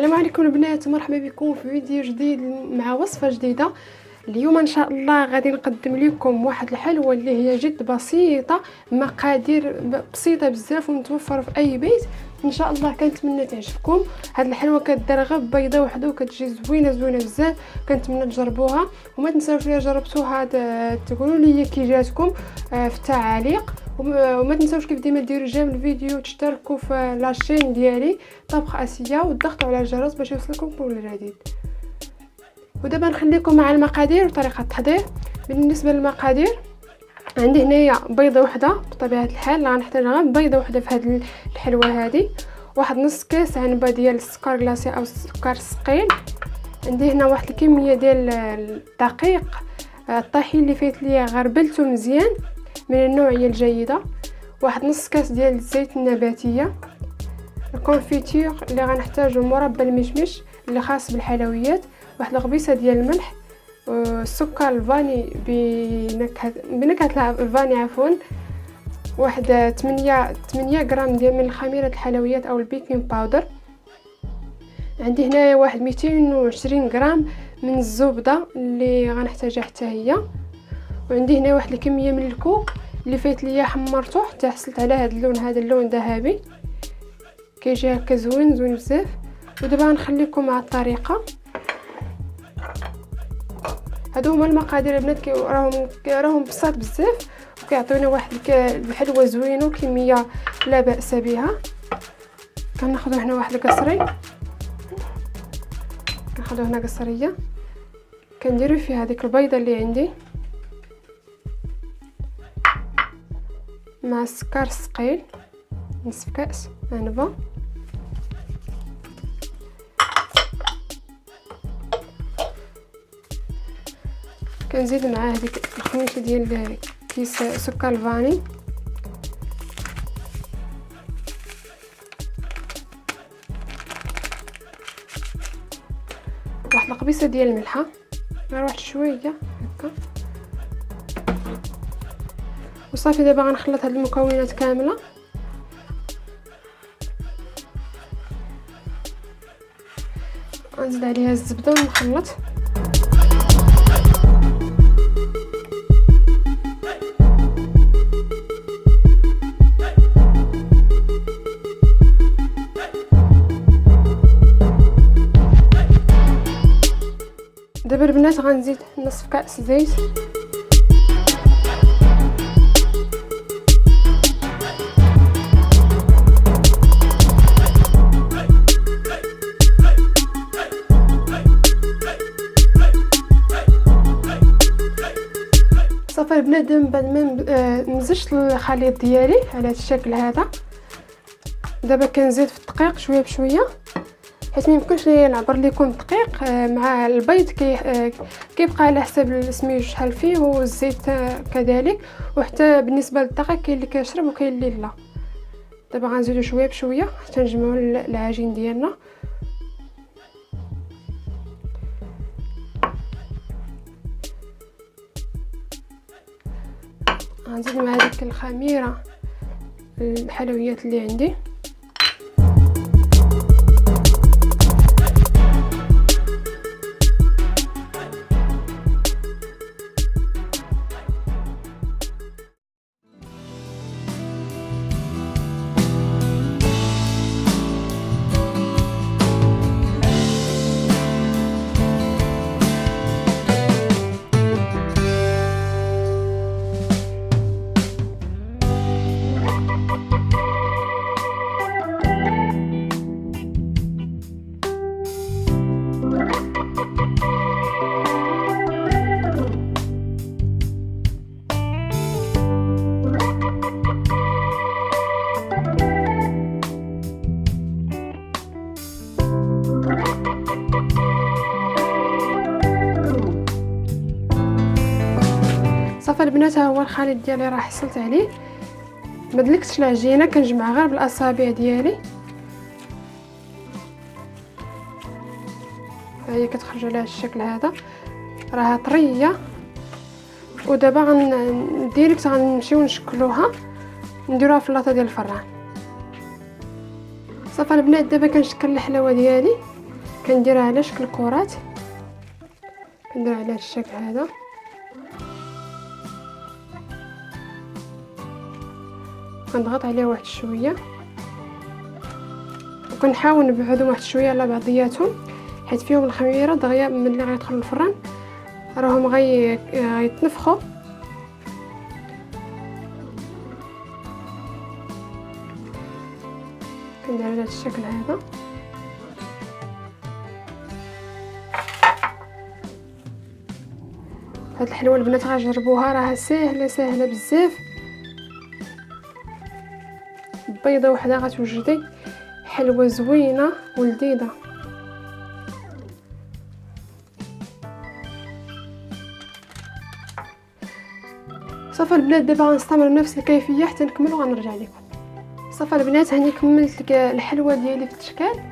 السلام عليكم البنات، مرحبا بكم في فيديو جديد مع وصفه جديده. اليوم ان شاء الله غادي نقدم لكم واحد الحلوه اللي هي جد بسيطه، مقادير بسيطه بزاف ومتوفره في اي بيت. ان شاء الله كنتمنى تعجبكم. هاد الحلوه كدار غير بيضه وحده وكتجي زوينه بزاف. كنتمنى تجربوها وما تنساوش الا جربتوها تقولوا لي كي جاتكم في التعاليق. وما تنساوش كيف ديما ديروا جيم الفيديو وتشتركوا في لاشين ديالي طبخ اسيا وتضغطوا على الجرس باش يوصلكم كل جديد. ودابا نخليكم مع المقادير وطريقه التحضير. بالنسبه للمقادير عندي هنايا بيضه وحده بطبيعه الحال، غنحتاج غير بيضه وحده في هذه الحلوه هذه. واحد نص كاس عنبه ديال السكر كلاصي او السكر الثقيل. عندي هنا واحد الكميه ديال الدقيق الطحين اللي فات ليا غربلته مزيان من النوعيه الجيده. واحد نص كاس ديال الزيت النباتيه. الكونفيتور اللي غنحتاجو مربى المشمش اللي خاص بالحلويات. واحد الغبيصه ديال الملح. السكر الفاني بنكهه الفاني عفوا. واحد 8 غرام ديال من خميره الحلويات او البيكنج باودر. عندي هنايا واحد 220 غرام من الزبده اللي غنحتاجها حتى هي. وعندي هنا واحد الكميه من الكوك اللي فات ليا حمرته حتى حصلت على هذا اللون ذهبي كيجي هكا زوين بزاف. ودابا غنخليكم مع الطريقه. هادو هما المقادير البنات راهم بساط بزاف وكيعطيونا واحد الحلوه زوينه وكميه لا باس بها. كناخذوا هنا واحد القصري، كناخذوا هنا قصريه كنديروا فيها هذيك البيضه اللي عندي مع السكر الثقيل نصف كاس عنبه. كنزيد معاه هذيك الخميشه ديال كيس سكر الفاني. واحد القبيصه ديال الملحه، غير واحد شويه هكا وصافي. دابا غنخلط هاد المكونات كامله. غنزيد عليها الزبده ونخلط. دابا البنات غنزيد نصف كاس زيت. صافي البنات دابا بعد ما مزجت الخليط ديالي على هذا الشكل هذا. دابا كنزيد في الدقيق شويه بشويه حيت ما يمكنش نعبر لكم الدقيق مع البيض كيبقى على حسب السميد شحال فيه والزيت كذلك. وحتى بالنسبه للدقيق كاين اللي كيشرب وكاين اللي لا. دابا غنزيدو شويه بشويه حتى نجمعوا العجين ديالنا. غنزيد مع هذيك الخميره الحلويات اللي عندي. صافي البنات ها هو الخليط ديالي راه حصلت عليه. ما دلكتش العجينه، كنجمع غير بالاصابع ديالي. ها هي كتخرج على الشكل هذا راها طريه. ودابا ديريكت غنمشيو نشكلوها نديروها في اللاطه ديال الفران. صافي البنات دابا كنشكل الحلاوه ديالي. كنديرها على شكل كرات، كندير على هذا الشكل هذا، كنضغط عليه واحد شويه، وكنحاول نبعدهم واحد شويه على بعضياتهم حيت فيهم الخميره دغيا ملي غيدخلوا الفران راهم غيتنفخوا. كندير على هذا الشكل هذا. هاد الحلوه البنات غنجربوها، راها ساهله بزاف، بيضه وحده غتوجدي حلوه زوينه ولذيذه. صافي البنات دابا غنستمر بنفس الكيفيه حتى نكمل وغنرجع لكم. صافي البنات هاني كملت الحلوه ديالي في التشكال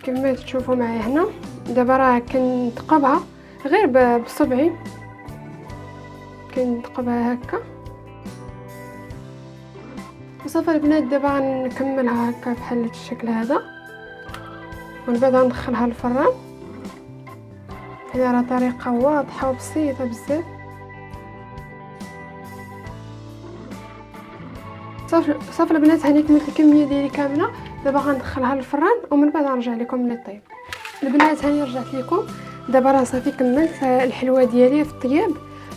كما تشوفوا معايا هنا. دابا راه كنتقبها غير بصبعي، كنتقبها هكا. وصافي البنات دابا غنكملها هكا بحال هاد الشكل هذا، ومن بعد غندخلها للفران. هذه راه طريقه واضحه وبسيطه بزاف. صافي البنات هاني كملت الكميه ديالي كامله. دابا غندخلها للفران ومن بعد غنرجع لكم ملي طيب. البنات هاني رجعت لكم دابا، راه صافي كملت الحلوه ديالي في الطياب.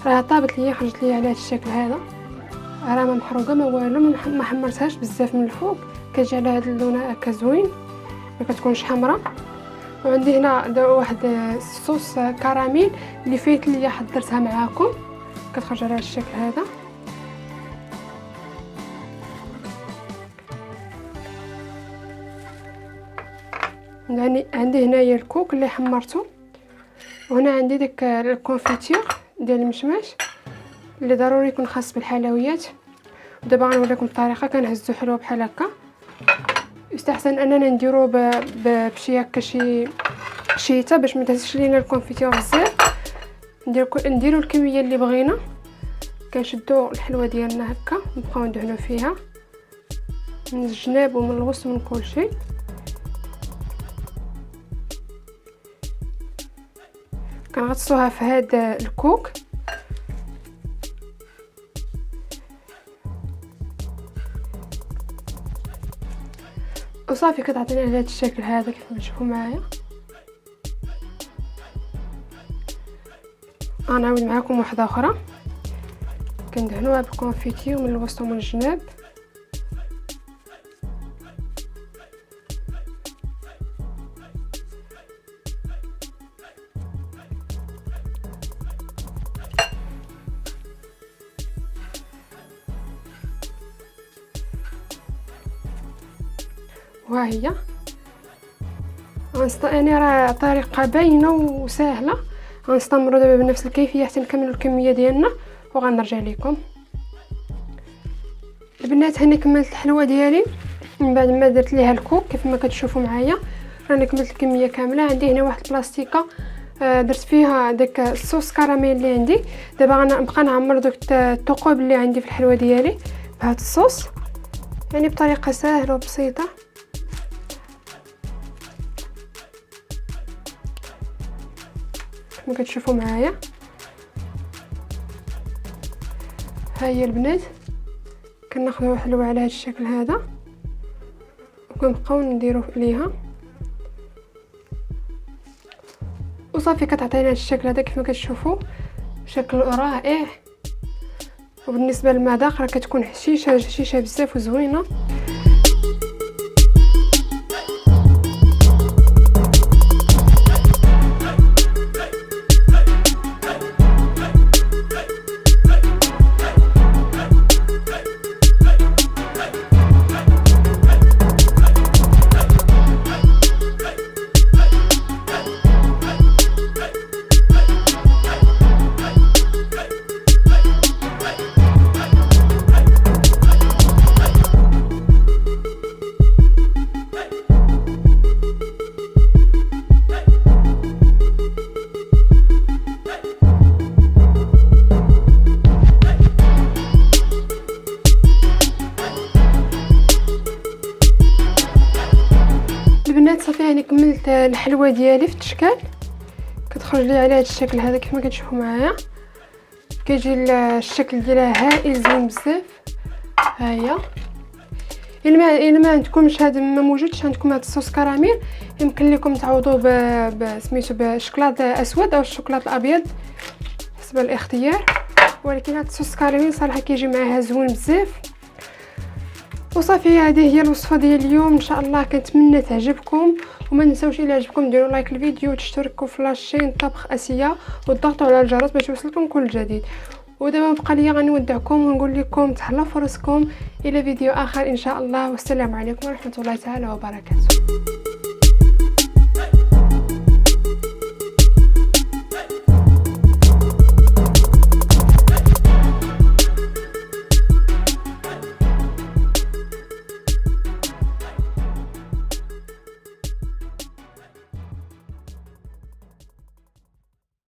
راه طابت ليا، خرجت ليا على هذا الشكل هذا، راه ما محروقه ما والو، ما حمرتهاش بزاف من الفوق، كتجي على هذا اللون هكا زوين، ما كتكونش حمراء. وعندي هنا واحد الصوص كراميل اللي فايت ليا حضرتها معاكم، كتخرج على هذا الشكل هذا. عندي هنايا الكوك اللي حمرته، وهنا عندي داك الكونفيتير ديال المشماش اللي ضروري يكون خاص بالحلويات. ودابا غنوريكم الطريقه. كنهزو حلوه بحال هكا، يستحسن اننا نديرو بشي هكا شي شيته باش ما تهزش لينا الكونفيتير بزاف. نديرو الكميه اللي بغينا. كنشدو الحلوه ديالنا هكا نبقاو ندهنو فيها من الجناب ومن الوسط ومن كل شيء. كنغطسوها في هذا الكوك. وصافي كتعطينا على هذا الشكل هذا كيف ما تشوفوا معايا. غنعاود معكم واحده اخرى، كندهنوها بالكونفيتير من الوسط ومن الجناب. وها هي يعني راه طريقه باينه وسهله. غنستمروا دابا بنفس الكيفيه حتى نكملوا الكميه ديالنا وغنرجع لكم. البنات هاني كملت الحلوه ديالي من بعد ما درت ليها الكوك كيف ما كتشوفوا معايا. راني كملت الكميه كامله. عندي هنا واحد البلاستيكه درت فيها داك الصوص كراميل اللي عندي. دابا غنبقى نعمر دوك الثقوب اللي عندي في الحلوه ديالي بهذا الصوص، يعني بطريقه سهله وبسيطه. كما كتشوفوا معايا. ها هي البنات كناخذوا حلوه على هذا الشكل هذا وكنبقاو نديروا ليها، وصافي كتعطينا الشكل هذا كيف ما كتشوفوا، شكل رائع. وبالنسبه للمذاق راه كتكون هشيشه بزاف وزوينه. الحلوه ديالي في التشكال. كتخرج لي على هذا الشكل هذا كيف ما كتشوفوا معايا، كيجي الشكل ديالها هائل زوين بزاف. ها هي الا ما عندكمش هذا، ما موجودش عندكم هذا الصوص كراميل، يمكن لكم تعوضوه سميتو بالشوكولاط اسود او الشوكولاط الابيض حسب الاختيار، ولكن هذا الصوص كراميل صراحه كيجي معاها زوين بزاف. وصافي هذه هي الوصفه ديال اليوم، ان شاء الله كنتمنى تعجبكم. وما نساوش الا عجبكم ديروا لايك للفيديو وتشتركوا في لاشين طبخ اسيا وتضغطوا على الجرس باش يوصلكم كل جديد. ودابا بقى لي غنودعكم ونقول لكم تهلاو فرصكم الى فيديو اخر ان شاء الله، والسلام عليكم ورحمه الله تعالى وبركاته.